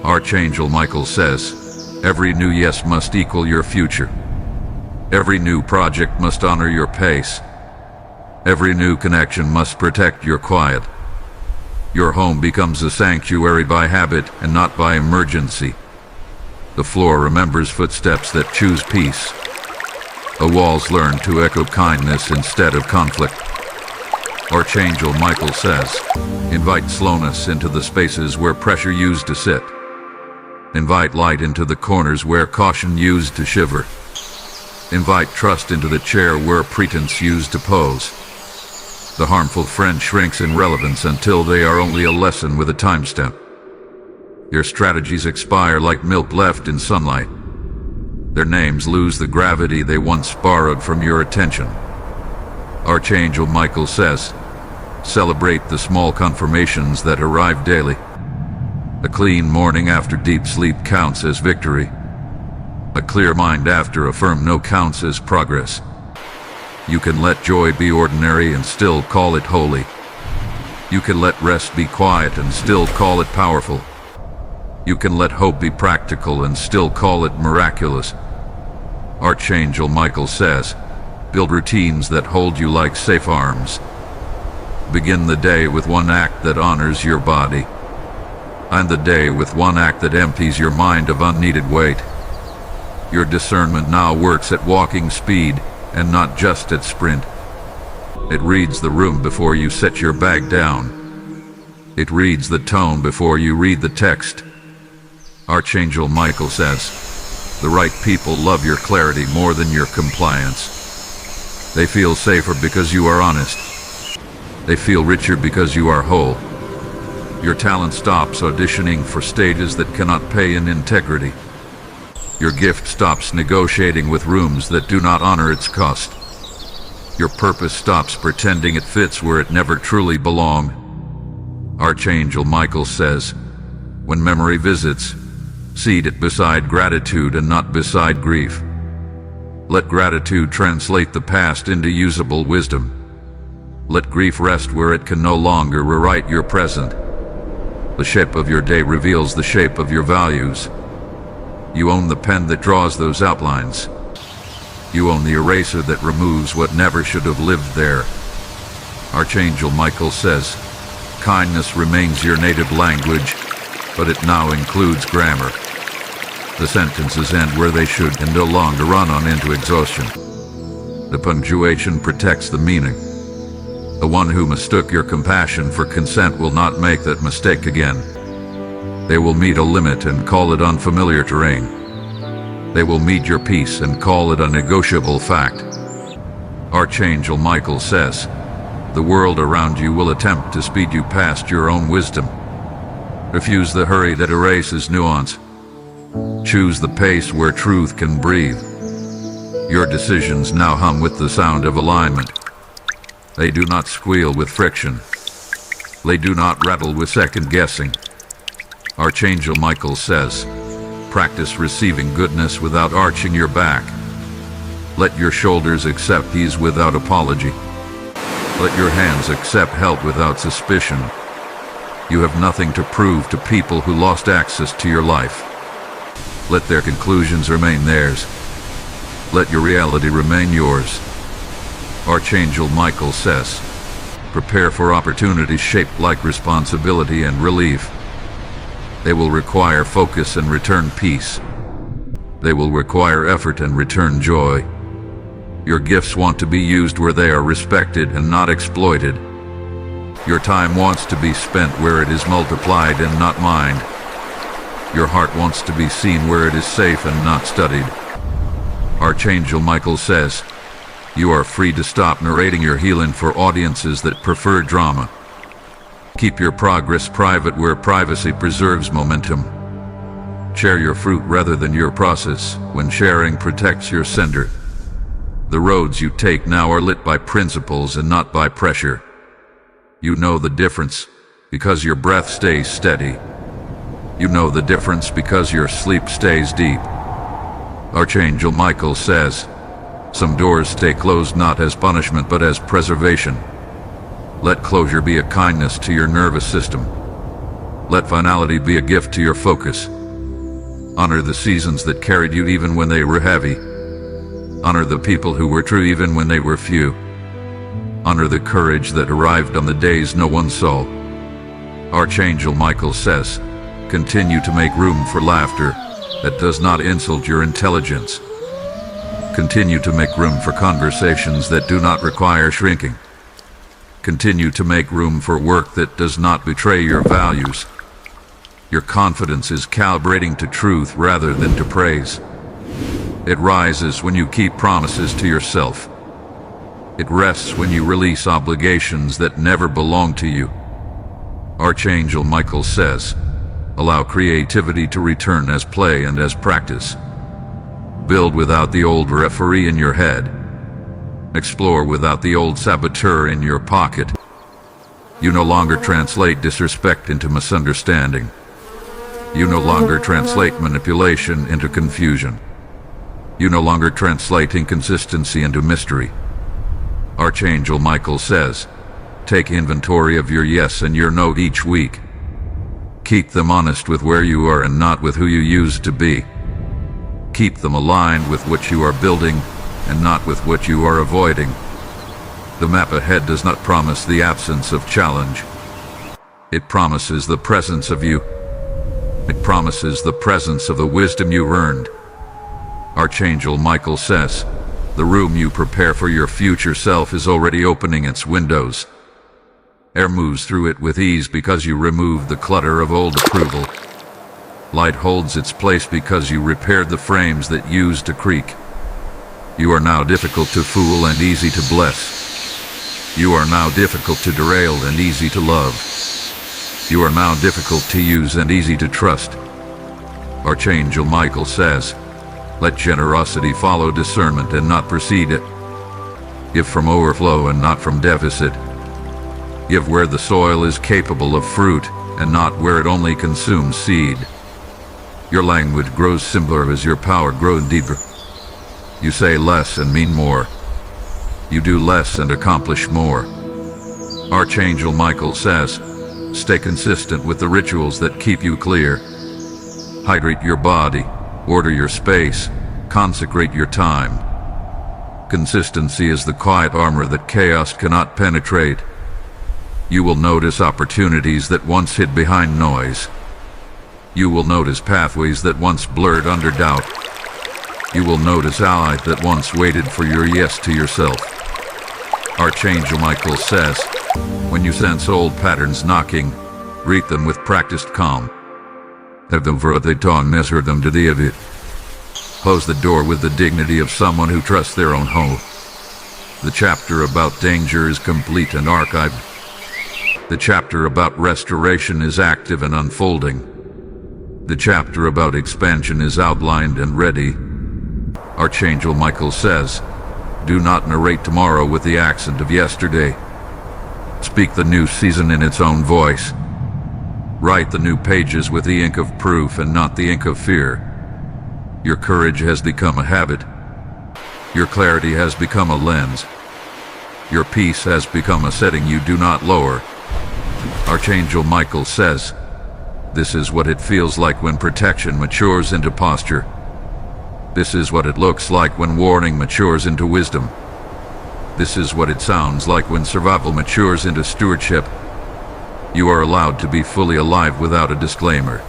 [SPEAKER 1] Archangel Michael says, every new yes must equal your future. Every new project must honor your pace. Every new connection must protect your quiet. Your home becomes a sanctuary by habit and not by emergency. The floor remembers footsteps that choose peace. The walls learn to echo kindness instead of conflict. Archangel Michael says, invite slowness into the spaces where pressure used to sit. Invite light into the corners where caution used to shiver. Invite trust into the chair where pretense used to pose. The harmful friend shrinks in relevance until they are only a lesson with a timestamp. Your strategies expire like milk left in sunlight. Their names lose the gravity they once borrowed from your attention. Archangel Michael says, celebrate the small confirmations that arrive daily. A clean morning after deep sleep counts as victory. A clear mind after a firm no counts as progress. You can let joy be ordinary and still call it holy. You can let rest be quiet and still call it powerful. You can let hope be practical and still call it miraculous. Archangel Michael says, build routines that hold you like safe arms. Begin the day with one act that honors your body. End the day with one act that empties your mind of unneeded weight. Your discernment now works at walking speed and not just at sprint. It reads the room before you set your bag down. It reads the tone before you read the text. Archangel Michael says, the right people love your clarity more than your compliance. They feel safer because you are honest. They feel richer because you are whole. Your talent stops auditioning for stages that cannot pay in integrity. Your gift stops negotiating with rooms that do not honor its cost. Your purpose stops pretending it fits where it never truly belonged. Archangel Michael says, when memory visits, seat it beside gratitude and not beside grief. Let gratitude translate the past into usable wisdom. Let grief rest where it can no longer rewrite your present. The shape of your day reveals the shape of your values. You own the pen that draws those outlines. You own the eraser that removes what never should have lived there. Archangel Michael says, kindness remains your native language, but it now includes grammar. The sentences end where they should and no longer run on into exhaustion. The punctuation protects the meaning. The one who mistook your compassion for consent will not make that mistake again. They will meet a limit and call it unfamiliar terrain. They will meet your peace and call it a negotiable fact. Archangel Michael says, the world around you will attempt to speed you past your own wisdom. Refuse the hurry that erases nuance. Choose the pace where truth can breathe. Your decisions now hum with the sound of alignment. They do not squeal with friction. They do not rattle with second guessing. Archangel Michael says, practice receiving goodness without arching your back. Let your shoulders accept ease without apology. Let your hands accept help without suspicion. You have nothing to prove to people who lost access to your life. Let their conclusions remain theirs. Let your reality remain yours. Archangel Michael says, prepare for opportunities shaped like responsibility and relief. They will require focus and return peace. They will require effort and return joy. Your gifts want to be used where they are respected and not exploited. Your time wants to be spent where it is multiplied and not mined. Your heart wants to be seen where it is safe and not studied. Archangel Michael says, you are free to stop narrating your healing for audiences that prefer drama. Keep your progress private where privacy preserves momentum. Share your fruit rather than your process when sharing protects your sender. The roads you take now are lit by principles and not by pressure. You know the difference because your breath stays steady. You know the difference because your sleep stays deep. Archangel Michael says, some doors stay closed not as punishment but as preservation. Let closure be a kindness to your nervous system. Let finality be a gift to your focus. Honor the seasons that carried you even when they were heavy. Honor the people who were true even when they were few. Honor the courage that arrived on the days no one saw. Archangel Michael says, continue to make room for laughter that does not insult your intelligence. Continue to make room for conversations that do not require shrinking. Continue to make room for work that does not betray your values. Your confidence is calibrating to truth rather than to praise. It rises when you keep promises to yourself. It rests when you release obligations that never belong to you. Archangel Michael says, allow creativity to return as play and as practice. Build without the old referee in your head. Explore without the old saboteur in your pocket. You no longer translate disrespect into misunderstanding. You no longer translate manipulation into confusion. You no longer translate inconsistency into mystery. Archangel Michael says, take inventory of your yes and your no each week. Keep them honest with where you are and not with who you used to be. Keep them aligned with what you are building and not with what you are avoiding. The map ahead does not promise the absence of challenge. It promises the presence of you. It promises the presence of the wisdom you earned. Archangel Michael says, the room you prepare for your future self is already opening its windows. Air moves through it with ease because you remove the clutter of old approval. Light holds its place because you repaired the frames that used to creak. You are now difficult to fool and easy to bless. You are now difficult to derail and easy to love. You are now difficult to use and easy to trust. Archangel Michael says, let generosity follow discernment and not precede it. Give from overflow and not from deficit. Give where the soil is capable of fruit and not where it only consumes seed. Your language grows simpler as your power grows deeper. You say less and mean more. You do less and accomplish more. Archangel Michael says, stay consistent with the rituals that keep you clear. Hydrate your body, order your space, consecrate your time. Consistency is the quiet armor that chaos cannot penetrate. You will notice opportunities that once hid behind noise. You will notice pathways that once blurred under doubt. You will notice allies that once waited for your yes to yourself. Archangel Michael says, when you sense old patterns knocking, greet them with practiced calm. Have them for what they tongue, measure them to the evit. Close the door with the dignity of someone who trusts their own home. The chapter about danger is complete and archived. The chapter about restoration is active and unfolding. The chapter about expansion is outlined and ready. Archangel Michael says, do not narrate tomorrow with the accent of yesterday. Speak the new season in its own voice. Write the new pages with the ink of proof and not the ink of fear. Your courage has become a habit. Your clarity has become a lens. Your peace has become a setting you do not lower. Archangel Michael says, this is what it feels like when protection matures into posture. This is what it looks like when warning matures into wisdom. This is what it sounds like when survival matures into stewardship. You are allowed to be fully alive without a disclaimer.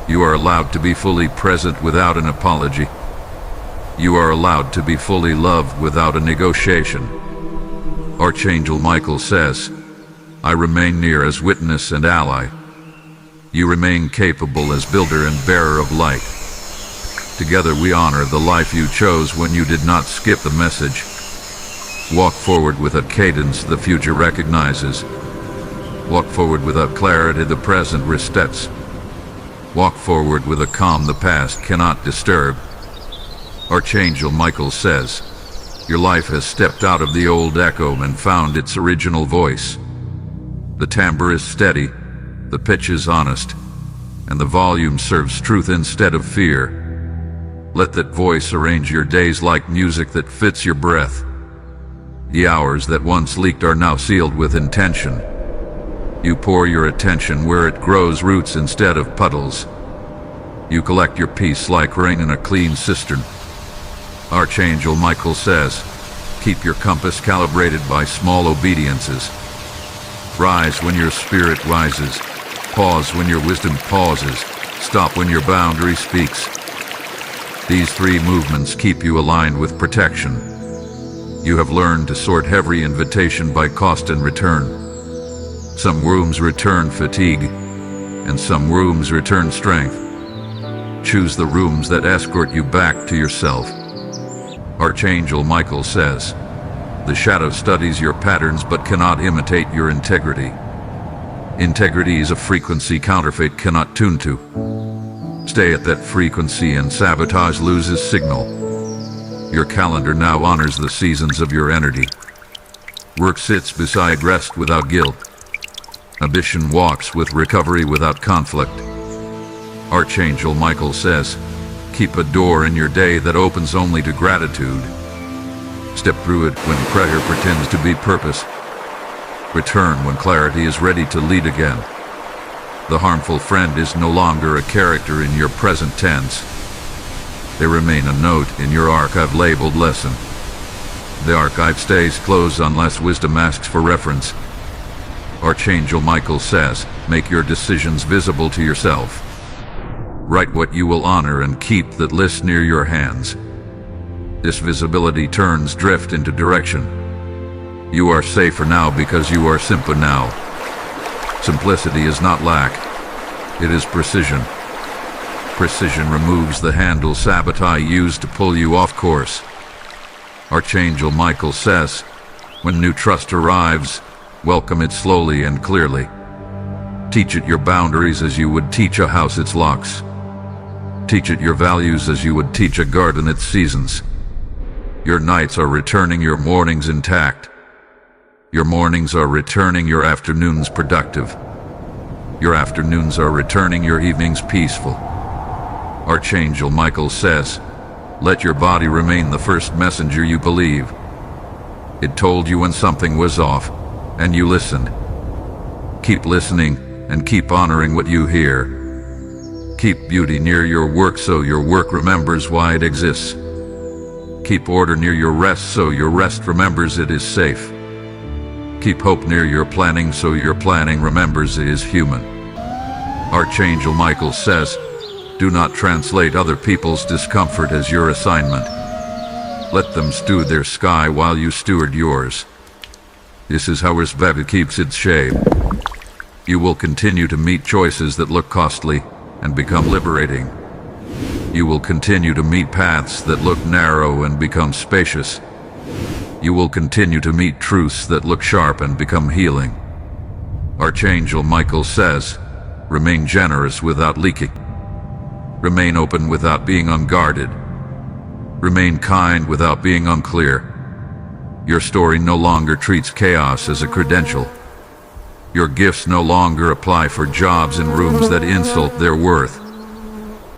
[SPEAKER 1] You are allowed to be fully present without an apology. You are allowed to be fully loved without a negotiation. Archangel Michael says, I remain near as witness and ally. You remain capable as builder and bearer of light. Together we honor the life you chose when you did not skip the message. Walk forward with a cadence the future recognizes. Walk forward with a clarity the present respects. Walk forward with a calm the past cannot disturb. Archangel Michael says, your life has stepped out of the old echo and found its original voice. The timbre is steady, the pitch is honest, and the volume serves truth instead of fear. Let that voice arrange your days like music that fits your breath. The hours that once leaked are now sealed with intention. You pour your attention where it grows roots instead of puddles. You collect your peace like rain in a clean cistern. Archangel Michael says, keep your compass calibrated by small obediences. Rise when your spirit rises. Pause when your wisdom pauses. Stop when your boundary speaks. These three movements keep you aligned with protection. You have learned to sort every invitation by cost and return. Some rooms return fatigue, and some rooms return strength. Choose the rooms that escort you back to yourself. Archangel Michael says, the shadow studies your patterns but cannot imitate your integrity. Integrity is a frequency counterfeit cannot tune to. Stay at that frequency and sabotage loses signal. Your calendar now honors the seasons of your energy. Work sits beside rest without guilt. Ambition walks with recovery without conflict. Archangel Michael says, keep a door in your day that opens only to gratitude. Step through it when prayer pretends to be purpose. Return when clarity is ready to lead again. The harmful friend is no longer a character in your present tense. They remain a note in your archive labeled lesson. The archive stays closed unless wisdom asks for reference. Archangel Michael says, make your decisions visible to yourself. Write what you will honor and keep that list near your hands. This visibility turns drift into direction. You are safer now because you are simpler now. Simplicity is not lack, it is precision. Precision removes the handle sabotage used to pull you off course. Archangel Michael says, when new trust arrives, welcome it slowly and clearly. Teach it your boundaries as you would teach a house its locks. Teach it your values as you would teach a garden its seasons. Your nights are returning your mornings intact. Your mornings are returning your afternoons productive. Your afternoons are returning your evenings peaceful. Archangel Michael says, let your body remain the first messenger you believe. It told you when something was off, and you listened. Keep listening and keep honoring what you hear. Keep beauty near your work so your work remembers why it exists. Keep order near your rest so your rest remembers it is safe. Keep hope near your planning so your planning remembers it is human. Archangel Michael says, do not translate other people's discomfort as your assignment. Let them steward their sky while you steward yours. This is how respect keeps its shape. You will continue to meet choices that look costly and become liberating. You will continue to meet paths that look narrow and become spacious. You will continue to meet truths that look sharp and become healing. Archangel Michael says, remain generous without leaking. Remain open without being unguarded. Remain kind without being unclear. Your story no longer treats chaos as a credential. Your gifts no longer apply for jobs in rooms that insult their worth.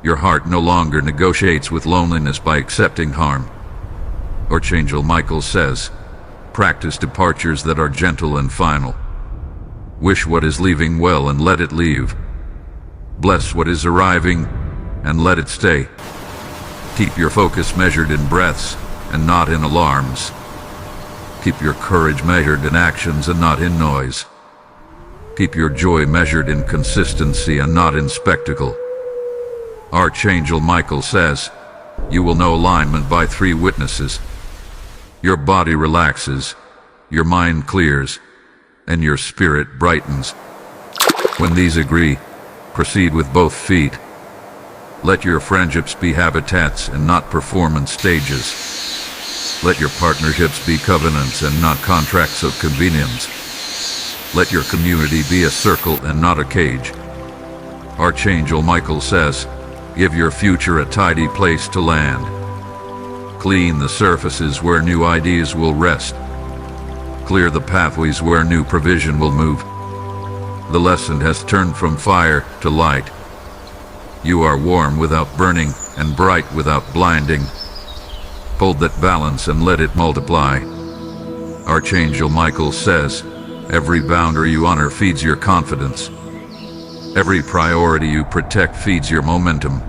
[SPEAKER 1] Your heart no longer negotiates with loneliness by accepting harm. Archangel Michael says, practice departures that are gentle and final. Wish what is leaving well and let it leave. Bless what is arriving and let it stay. Keep your focus measured in breaths and not in alarms. Keep your courage measured in actions and not in noise. Keep your joy measured in consistency and not in spectacle. Archangel Michael says, you will know alignment by 3 witnesses. Your body relaxes, your mind clears, and your spirit brightens. When these agree, proceed with both feet. Let your friendships be habitats and not performance stages. Let your partnerships be covenants and not contracts of convenience. Let your community be a circle and not a cage. Archangel Michael says, give your future a tidy place to land. Clean the surfaces where new ideas will rest. Clear the pathways where new provision will move. The lesson has turned from fire to light. You are warm without burning and bright without blinding. Hold that balance and let it multiply. Archangel Michael says, every boundary you honor feeds your confidence. Every priority you protect feeds your momentum.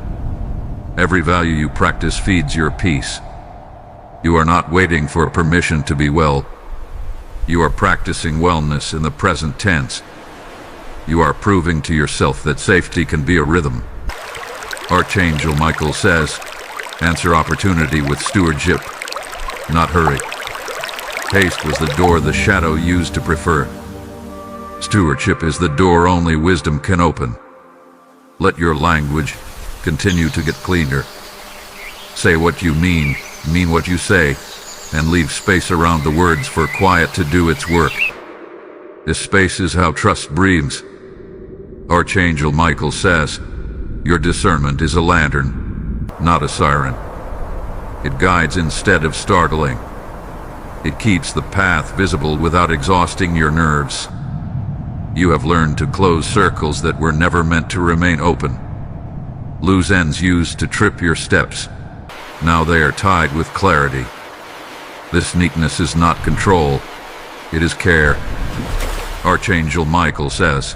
[SPEAKER 1] Every value you practice feeds your peace. You are not waiting for permission to be well. You are practicing wellness in the present tense. You are proving to yourself that safety can be a rhythm. Archangel Michael says, answer opportunity with stewardship, not hurry. Haste was the door the shadow used to prefer. Stewardship is the door only wisdom can open. Let your language continue to get cleaner. Say what you mean what you say, and leave space around the words for quiet to do its work. This space is how trust breathes. Archangel Michael says, your discernment is a lantern, not a siren. It guides instead of startling. It keeps the path visible without exhausting your nerves. You have learned to close circles that were never meant to remain open. Loose ends used to trip your steps. Now they are tied with clarity. This neatness is not control, it is care. Archangel Michael says,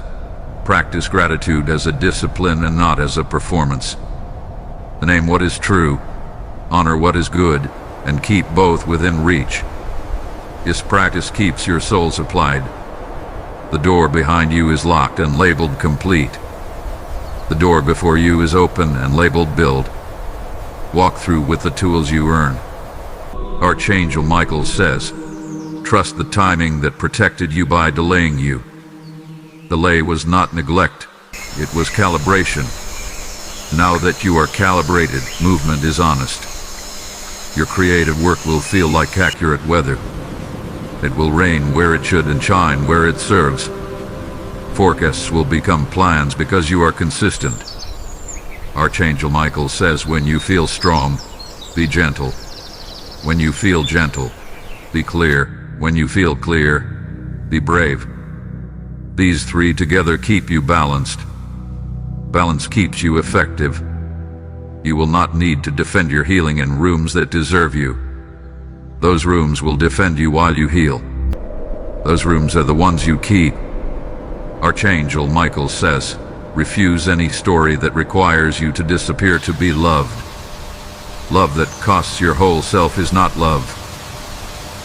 [SPEAKER 1] practice gratitude as a discipline and not as a performance. Name what is true, honor what is good, and keep both within reach. This practice keeps your soul supplied. The door behind you is locked and labeled complete. The door before you is open and labeled build. Walk through with the tools you earn. Archangel Michael says, trust the timing that protected you by delaying you. Delay was not neglect, it was calibration. Now that you are calibrated, movement is honest. Your creative work will feel like accurate weather. It will rain where it should and shine where it serves. Forecasts will become plans because you are consistent. Archangel Michael says, when you feel strong, be gentle. When you feel gentle, be clear. When you feel clear, be brave. These three together keep you balanced. Balance keeps you effective. You will not need to defend your healing in rooms that deserve you. Those rooms will defend you while you heal. Those rooms are the ones you keep. Archangel Michael says, refuse any story that requires you to disappear to be loved. Love that costs your whole self is not love.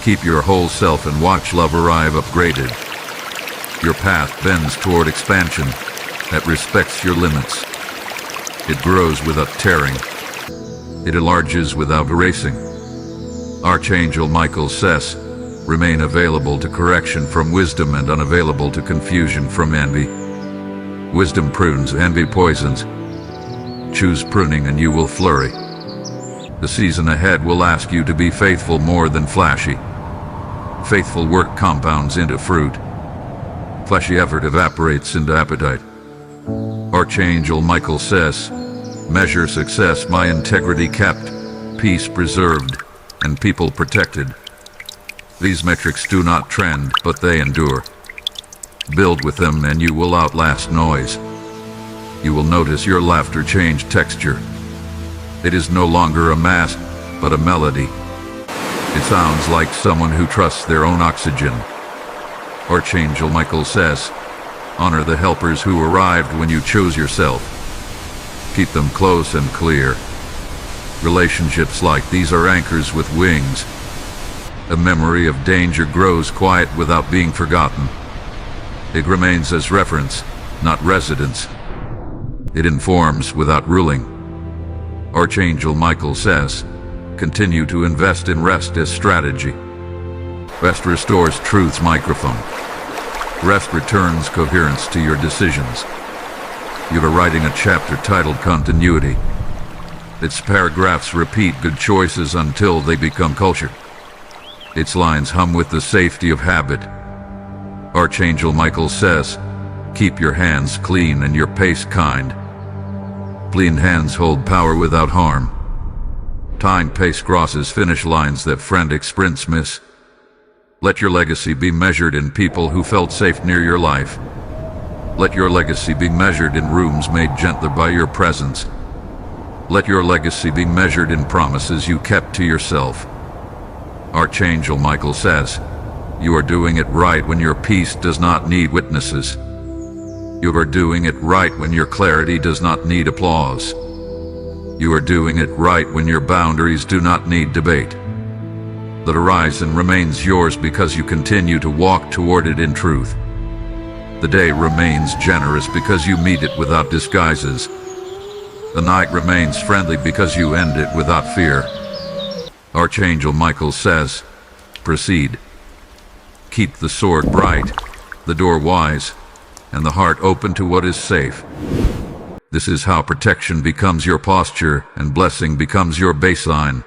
[SPEAKER 1] Keep your whole self and watch love arrive upgraded. Your path bends toward expansion that respects your limits. It grows without tearing. It enlarges without erasing. Archangel Michael says, remain available to correction from wisdom and unavailable to confusion from envy. Wisdom prunes, envy poisons. Choose pruning and you will flurry. The season ahead will ask you to be faithful more than flashy. Faithful work compounds into fruit. Fleshy effort evaporates into appetite. Archangel Michael says, measure success by integrity kept, peace preserved, and people protected. These metrics do not trend, but they endure. Build with them and you will outlast noise. You will notice your laughter change texture. It is no longer a mask, but a melody. It sounds like someone who trusts their own oxygen. Archangel Michael says, honor the helpers who arrived when you chose yourself. Keep them close and clear. Relationships like these are anchors with wings. A memory of danger grows quiet without being forgotten. It remains as reference, not residence. It informs without ruling. Archangel Michael says, continue to invest in rest as strategy. Rest restores truth's microphone. Rest returns coherence to your decisions. You are writing a chapter titled Continuity. Its paragraphs repeat good choices until they become culture. Its lines hum with the safety of habit. Archangel Michael says, keep your hands clean and your pace kind. Clean hands hold power without harm. Time pace crosses finish lines that frantic sprints miss. Let your legacy be measured in people who felt safe near your life. Let your legacy be measured in rooms made gentler by your presence. Let your legacy be measured in promises you kept to yourself. Archangel Michael says, you are doing it right when your peace does not need witnesses. You are doing it right when your clarity does not need applause. You are doing it right when your boundaries do not need debate. The horizon remains yours because you continue to walk toward it in truth. The day remains generous because you meet it without disguises. The night remains friendly because you end it without fear. Archangel Michael says, proceed. Keep the sword bright, the door wise, and the heart open to what is safe. This is how protection becomes your posture and blessing becomes your baseline.